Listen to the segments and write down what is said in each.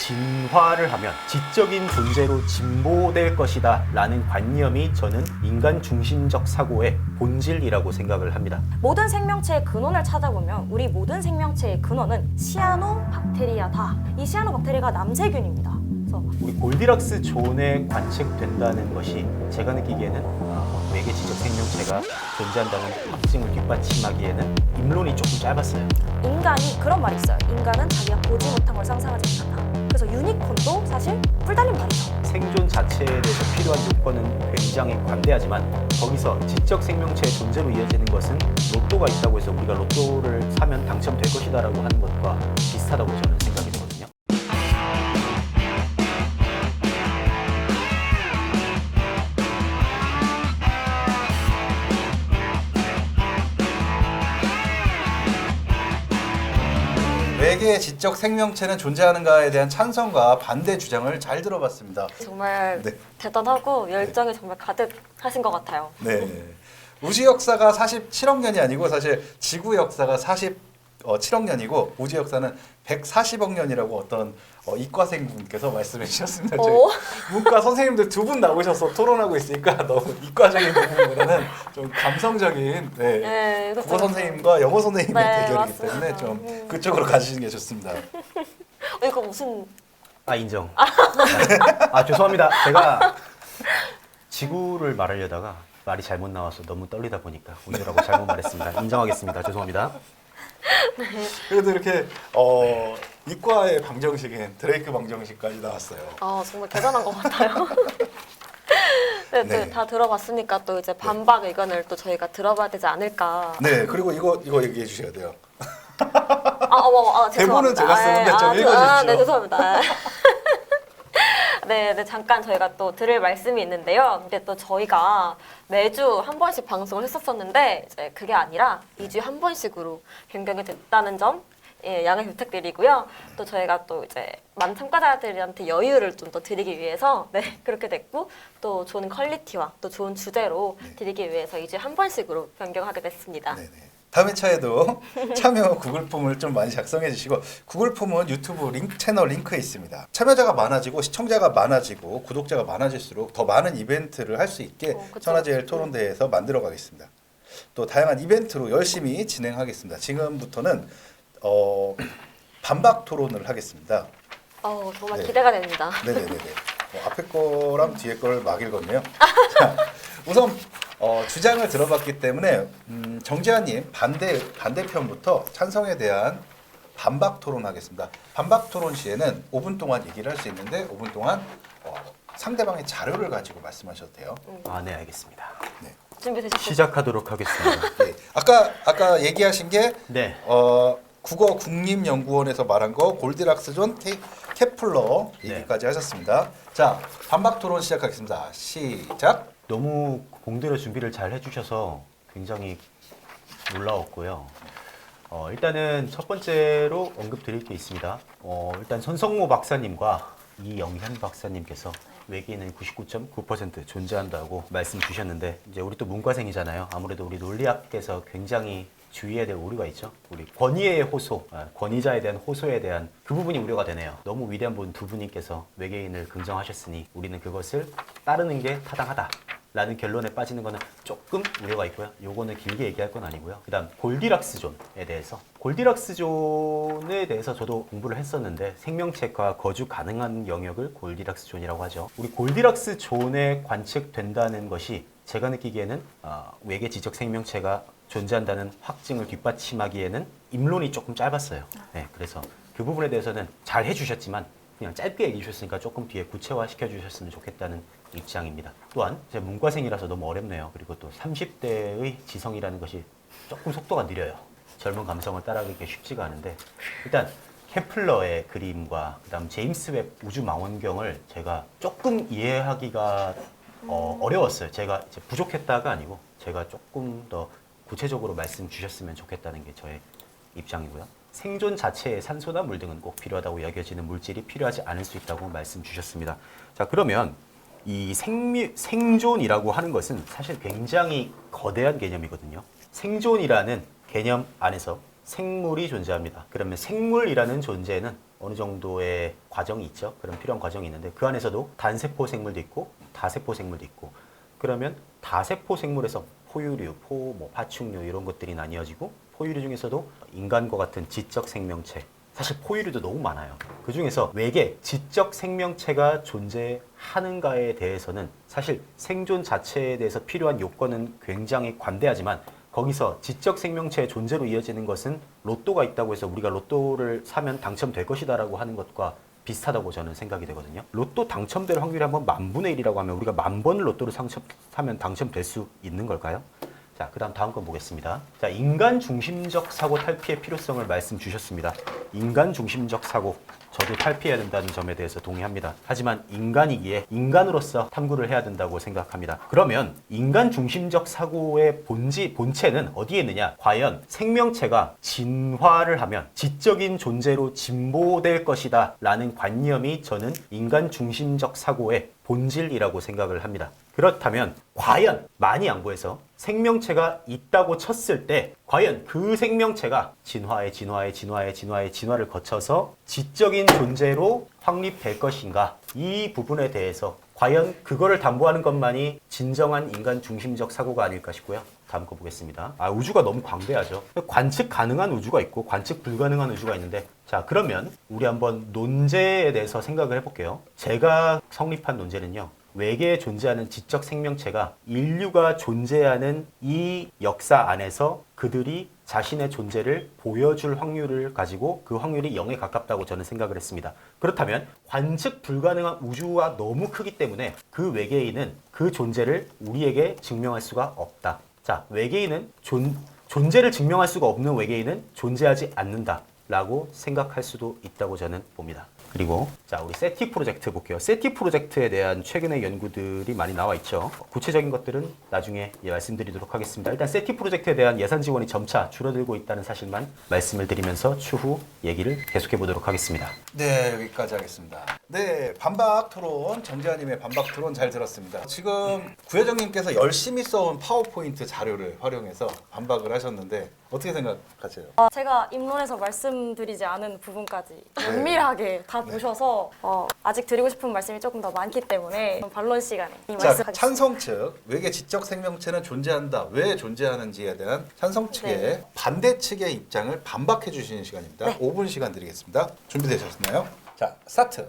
진화를 하면 지적인 존재로 진보될 것이다 라는 관념이 저는 인간 중심적 사고의 본질이라고 생각을 합니다. 모든 생명체의 근원을 찾아보면 우리 모든 생명체의 근원은 시아노박테리아다. 이 시아노박테리아가 남세균입니다. 그래서 우리 골디락스 존에 관측된다는 것이 제가 느끼기에는 외계 지적 생명체가 존재한다는 확증을 뒷받침하기에는 입론이 조금 짧았어요. 인간이 그런 말이 있어요. 인간은 자기가 보지 못한 걸 상상하지 못한다. 그래서 유니콘도 사실 뿔 달린 말이죠. 생존 자체에 대해서 필요한 요건은 굉장히 관대하지만 거기서 지적 생명체의 존재로 이어지는 것은 로또가 있다고 해서 우리가 로또를 사면 당첨될 것이다라고 하는 것과 비슷하다고 저는 생각이 되거든요. 외계 지적 생명체는 존재하는가에 대한 찬성과 반대 주장을 잘 들어봤습니다. 정말 네. 대단하고 열정이 정말 가득하신 것 같아요. 네. 우주 역사가 47억 년이 아니고 사실 지구 역사가 47억 년이고 우주 역사는 140억 년이라고 어떤 이과생분께서 말씀해 주셨습니다. 저희 오. 문과 선생님들 두 분 나오셔서 토론하고 있으니까 너무 이과적인 부분보다는 좀 감성적인 네, 국어 선생님과 영어 선생님의 네, 대결이기 맞습니다. 때문에 좀 그쪽으로 가시는 게 좋습니다. 이거 무슨 인정. 죄송합니다. 제가 지구를 말하려다가 말이 잘못 나와서 너무 떨리다 보니까 우주라고 잘못 말했습니다. 인정하겠습니다. 죄송합니다. 그래도 이렇게 이과의 방정식인 드레이크 방정식까지 나왔어요. 정말 대단한 것 같아요. 네, 네. 다 들어봤으니까 또 이제 반박 의견을 또 저희가 들어봐야 되지 않을까. 네, 그리고 이거 얘기해 주셔야 돼요. 죄송합니다. 대본은 제가 쓰는데 좀 읽어주십시오. 네, 죄송합니다. 네, 잠깐 저희가 또 드릴 말씀이 있는데요. 근데 또 저희가 매주 한 번씩 방송을 했었었는데 이제 그게 아니라 2주에 한 번씩으로 변경이 됐다는 점 양해 부탁드리고요. 또 저희가 또 이제 많은 참가자들한테 여유를 좀 더 드리기 위해서 그렇게 됐고 또 좋은 퀄리티와 또 좋은 주제로 드리기 위해서 2주에 한 번씩으로 변경하게 됐습니다. 네네. 다음 회차에도 참여 구글 폼을 좀 많이 작성해 주시고 구글 폼은 유튜브 채널 링크에 있습니다. 참여자가 많아지고 시청자가 많아지고 구독자가 많아질수록 더 많은 이벤트를 할 수 있게 천하제일 토론대회에서 만들어 가겠습니다. 또 다양한 이벤트로 열심히 진행하겠습니다. 지금부터는 반박 토론을 하겠습니다. 정말 네. 기대가 됩니다. 네네네네. 앞에 거랑 뒤에 걸 막 읽었네요. 자, 우선 주장을 들어봤기 때문에 정재환님 반대편부터 찬성에 대한 반박 토론하겠습니다. 반박 토론 시에는 5분 동안 얘기를 할 수 있는데 5분 동안 상대방의 자료를 가지고 말씀하셔도 돼요. 네, 알겠습니다. 네. 준비되셨어요? 시작하도록 하겠습니다. 네. 아까 얘기하신 게 네. 국어 국립연구원에서 말한 거 골디락스 존 케플러 얘기까지 하셨습니다. 자, 반박 토론 시작하겠습니다. 시작. 너무 공대로 준비를 잘 해주셔서 굉장히 놀라웠고요. 일단은 첫 번째로 언급드릴 게 있습니다. 일단 손성모 박사님과 이영현 박사님께서 외계인은 99.9% 존재한다고 말씀 주셨는데 이제 우리 또 문과생이잖아요. 아무래도 우리 논리학에서 굉장히 주의해야 될 오류가 있죠. 우리 권위의 호소, 권위자에 대한 호소에 대한 그 부분이 우려가 되네요. 너무 위대한 분 두 분님께서 외계인을 긍정하셨으니 우리는 그것을 따르는 게 타당하다. 라는 결론에 빠지는 거는 조금 우려가 있고요. 요거는 길게 얘기할 건 아니고요. 그 다음 골디락스 존에 대해서 골디락스 존에 대해서 저도 공부를 했었는데 생명체가 거주 가능한 영역을 골디락스 존이라고 하죠. 우리 골디락스 존에 관측된다는 것이 제가 느끼기에는 외계 지적 생명체가 존재한다는 확증을 뒷받침하기에는 입론이 조금 짧았어요. 네, 그래서 그 부분에 대해서는 잘 해주셨지만 그냥 짧게 얘기해 주셨으니까 조금 뒤에 구체화 시켜주셨으면 좋겠다는 입장입니다. 또한 제 문과생이라서 너무 어렵네요. 그리고 또 30대의 지성이라는 것이 조금 속도가 느려요. 젊은 감성을 따라가기 쉽지가 않은데 일단 케플러의 그림과 그다음 제임스 웹 우주망원경을 제가 조금 이해하기가 어려웠어요. 제가 이제 부족했다가 아니고 제가 조금 더 구체적으로 말씀 주셨으면 좋겠다는 게 저의 입장이고요. 생존 자체에 산소나 물 등은 꼭 필요하다고 여겨지는 물질이 필요하지 않을 수 있다고 말씀 주셨습니다. 자, 그러면 이 생존이라고 하는 것은 사실 굉장히 거대한 개념이거든요. 생존이라는 개념 안에서 생물이 존재합니다. 그러면 생물이라는 존재는 어느 정도의 과정이 있죠. 그런 필요한 과정이 있는데 그 안에서도 단세포 생물도 있고 다세포 생물도 있고 그러면 다세포 생물에서 포유류, 파충류 이런 것들이 나뉘어지고 포유류 중에서도 인간과 같은 지적 생명체 사실 포유류도 너무 많아요. 그 중에서 외계 지적 생명체가 존재하는가에 대해서는 사실 생존 자체에 대해서 필요한 요건은 굉장히 관대하지만 거기서 지적 생명체의 존재로 이어지는 것은 로또가 있다고 해서 우리가 로또를 사면 당첨될 것이다라고 하는 것과 비슷하다고 저는 생각이 되거든요. 로또 당첨될 확률이 한번 10,000분의 1이라고 하면 우리가 10,000번을 로또를 사면 당첨될 수 있는 걸까요? 자, 그 다음 건 보겠습니다. 자, 인간 중심적 사고 탈피의 필요성을 말씀 주셨습니다. 인간 중심적 사고, 저도 탈피해야 된다는 점에 대해서 동의합니다. 하지만 인간이기에 인간으로서 탐구를 해야 된다고 생각합니다. 그러면 인간 중심적 사고의 본체는 어디에 있느냐? 과연 생명체가 진화를 하면 지적인 존재로 진보될 것이다 라는 관념이 저는 인간 중심적 사고의 본질이라고 생각을 합니다. 그렇다면 과연 많이 양보해서 생명체가 있다고 쳤을 때 과연 그 생명체가 진화를 거쳐서 지적인 존재로 확립될 것인가? 이 부분에 대해서 과연 그거를 담보하는 것만이 진정한 인간 중심적 사고가 아닐까 싶고요. 다음 거 보겠습니다. 우주가 너무 광대하죠. 관측 가능한 우주가 있고 관측 불가능한 우주가 있는데 자, 그러면 우리 한번 논제에 대해서 생각을 해볼게요. 제가 성립한 논제는요. 외계에 존재하는 지적 생명체가 인류가 존재하는 이 역사 안에서 그들이 자신의 존재를 보여줄 확률을 가지고 그 확률이 0에 가깝다고 저는 생각을 했습니다. 그렇다면 관측 불가능한 우주가 너무 크기 때문에 그 외계인은 그 존재를 우리에게 증명할 수가 없다. 자, 외계인은 존재를 증명할 수가 없는 외계인은 존재하지 않는다 라고 생각할 수도 있다고 저는 봅니다. 그리고 자, 우리 세티 프로젝트 볼게요. 세티 프로젝트에 대한 최근의 연구들이 많이 나와 있죠. 구체적인 것들은 나중에 말씀드리도록 하겠습니다. 일단 세티 프로젝트에 대한 예산 지원이 점차 줄어들고 있다는 사실만 말씀을 드리면서 추후 얘기를 계속해 보도록 하겠습니다. 네, 여기까지 하겠습니다. 네, 반박 토론, 정재환님의 반박 토론 잘 들었습니다. 지금 구혜정님께서 열심히 써온 파워포인트 자료를 활용해서 반박을 하셨는데 어떻게 생각하세요? 제가 입론에서 말씀드리지 않은 부분까지 면밀하게 다 보셔서 아직 드리고 싶은 말씀이 조금 더 많기 때문에 반론 시간에 자, 말씀하겠습니다. 찬성 측 외계 지적 생명체는 존재한다. 왜 존재하는지에 대한 찬성 측의 네. 반대 측의 입장을 반박해 주시는 시간입니다. 네. 5분 시간 드리겠습니다. 준비되셨나요? 자, 스타트.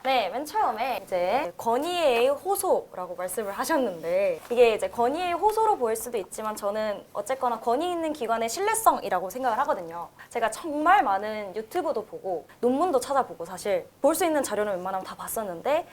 네, 맨 처음에 이제 권위의 호소라고 말씀을 하셨는데 이게 이제 권위의 호소로 보일 수도 있지만 저는 어쨌거나 권위 있는 기관의 신뢰성이라고 생각을 하거든요. 제가 정말 많은 유튜브도 보고 논문도 찾아보고 사실 볼 수 있는 자료는 웬만하면 다 봤었는데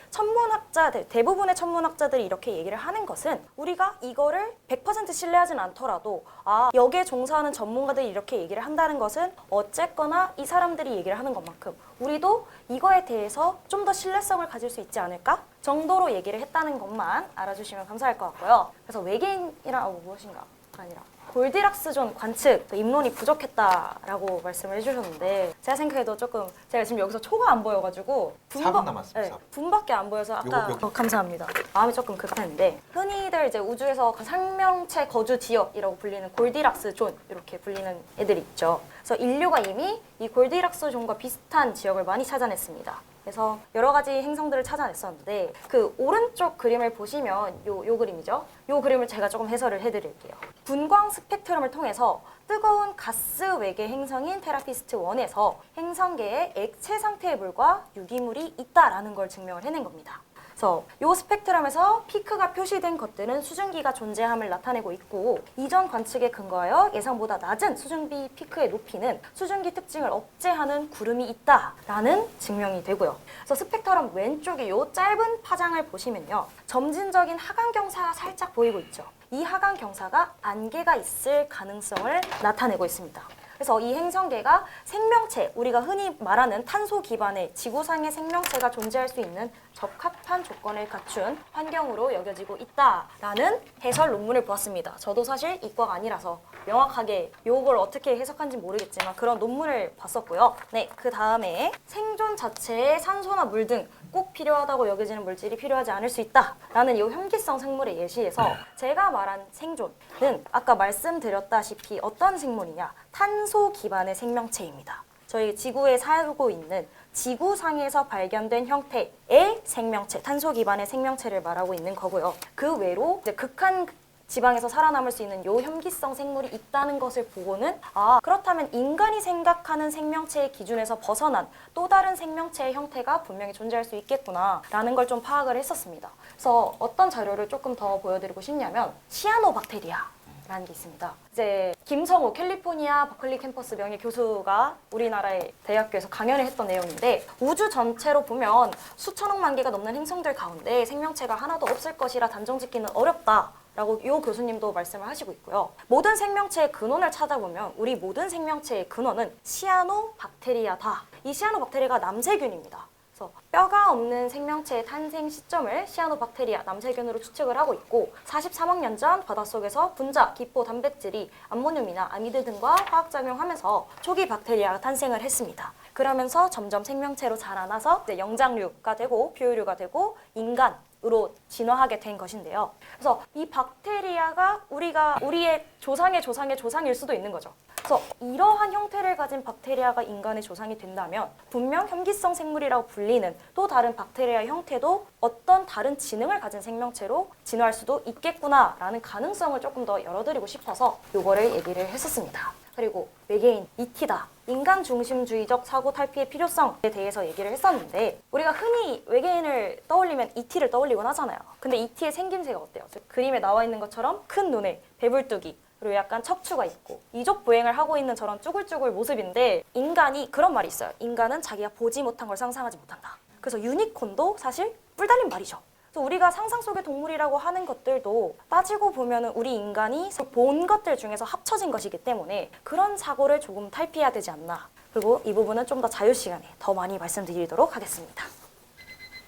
대부분의 천문학자들이 이렇게 얘기를 하는 것은 우리가 이거를 100% 신뢰하진 않더라도 여기에 종사하는 전문가들이 이렇게 얘기를 한다는 것은 어쨌거나 이 사람들이 얘기를 하는 것만큼 우리도 이거에 대해서 좀 더 신뢰성을 가질 수 있지 않을까? 정도로 얘기를 했다는 것만 알아주시면 감사할 것 같고요. 그래서 외계인이란 무엇인가? 아니라 골디락스존 관측 입론이 부족했다라고 말씀을 해주셨는데 제가 생각해도 조금 제가 지금 여기서 초가 안 보여가지고 4분 남았습니다. 네, 분밖에 안 보여서 아까 요거. 감사합니다. 마음이 조금 급했는데 흔히들 이제 우주에서 생명체 거주 지역이라고 불리는 골디락스존 이렇게 불리는 애들이 있죠. 그래서 인류가 이미 이 골디락스존과 비슷한 지역을 많이 찾아냈습니다. 그래서 여러 가지 행성들을 찾아냈었는데 그 오른쪽 그림을 보시면 요 그림이죠. 요 그림을 제가 조금 해설을 해드릴게요. 분광 스펙트럼을 통해서 뜨거운 가스 외계 행성인 테라피스트 1에서 행성계에 액체 상태의 물과 유기물이 있다라는 걸 증명을 해낸 겁니다. 그래서 이 스펙트럼에서 피크가 표시된 것들은 수증기가 존재함을 나타내고 있고 이전 관측에 근거하여 예상보다 낮은 수증기 피크의 높이는 수증기 특징을 억제하는 구름이 있다라는 증명이 되고요. 그래서 스펙트럼 왼쪽에 이 짧은 파장을 보시면요. 점진적인 하강 경사가 살짝 보이고 있죠. 이 하강 경사가 안개가 있을 가능성을 나타내고 있습니다. 그래서 이 행성계가 생명체, 우리가 흔히 말하는 탄소 기반의 지구상의 생명체가 존재할 수 있는 적합한 조건을 갖춘 환경으로 여겨지고 있다라는 해설 논문을 보았습니다. 저도 사실 이과가 아니라서 명확하게 이걸 어떻게 해석한지 모르겠지만 그런 논문을 봤었고요. 네, 그 다음에 생존 자체에 산소나 물 등 꼭 필요하다고 여겨지는 물질이 필요하지 않을 수 있다라는 이 현기성 생물의 예시에서 제가 말한 생존은 아까 말씀드렸다시피 어떤 생물이냐? 탄소 기반의 생명체입니다. 저희 지구에 살고 있는 지구상에서 발견된 형태의 생명체, 탄소 기반의 생명체를 말하고 있는 거고요. 그 외로 이제 극한 지방에서 살아남을 수 있는 요염기성 생물이 있다는 것을 보고는 그렇다면 인간이 생각하는 생명체의 기준에서 벗어난 또 다른 생명체의 형태가 분명히 존재할 수 있겠구나라는 걸 좀 파악을 했었습니다. 그래서 어떤 자료를 조금 더 보여드리고 싶냐면 시아노박테리아라는 게 있습니다. 이제 김성우 캘리포니아 버클리 캠퍼스 명예 교수가 우리나라의 대학교에서 강연을 했던 내용인데 우주 전체로 보면 수천억만 개가 넘는 행성들 가운데 생명체가 하나도 없을 것이라 단정짓기는 어렵다. 라고 이 교수님도 말씀을 하시고 있고요. 모든 생명체의 근원을 찾아보면 우리 모든 생명체의 근원은 시아노박테리아다. 이 시아노박테리아가 남세균입니다. 그래서 뼈가 없는 생명체의 탄생 시점을 시아노박테리아 남세균으로 추측을 하고 있고 43억 년 전 바닷속에서 분자, 기포, 단백질이 암모늄이나 아미드 등과 화학작용하면서 초기 박테리아가 탄생을 했습니다. 그러면서 점점 생명체로 자라나서 이제 영장류가 되고 표유류가 되고 인간으로 진화하게 된 것인데요. 그래서 이 박테리아가 우리의 조상의 조상의 조상일 수도 있는 거죠. 그래서 이러한 형태를 가진 박테리아가 인간의 조상이 된다면 분명 혐기성 생물이라고 불리는 또 다른 박테리아 형태도 어떤 다른 지능을 가진 생명체로 진화할 수도 있겠구나라는 가능성을 조금 더 열어드리고 싶어서 요거를 얘기를 했었습니다. 그리고 외계인, ET다. 인간 중심주의적 사고 탈피의 필요성에 대해서 얘기를 했었는데 우리가 흔히 외계인을 떠올리면 ET를 떠올리곤 하잖아요. 근데 ET의 생김새가 어때요? 그림에 나와 있는 것처럼 큰 눈에 배불뚝이 그리고 약간 척추가 있고 이족 보행을 하고 있는 저런 쭈글쭈글 모습인데 인간이 그런 말이 있어요. 인간은 자기가 보지 못한 걸 상상하지 못한다. 그래서 유니콘도 사실 뿔 달린 말이죠. 그래서 우리가 상상 속의 동물이라고 하는 것들도 따지고 보면 우리 인간이 본 것들 중에서 합쳐진 것이기 때문에 그런 사고를 조금 탈피해야 되지 않나. 그리고 이 부분은 좀 더 자유 시간에 더 많이 말씀드리도록 하겠습니다.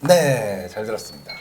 네, 잘 들었습니다.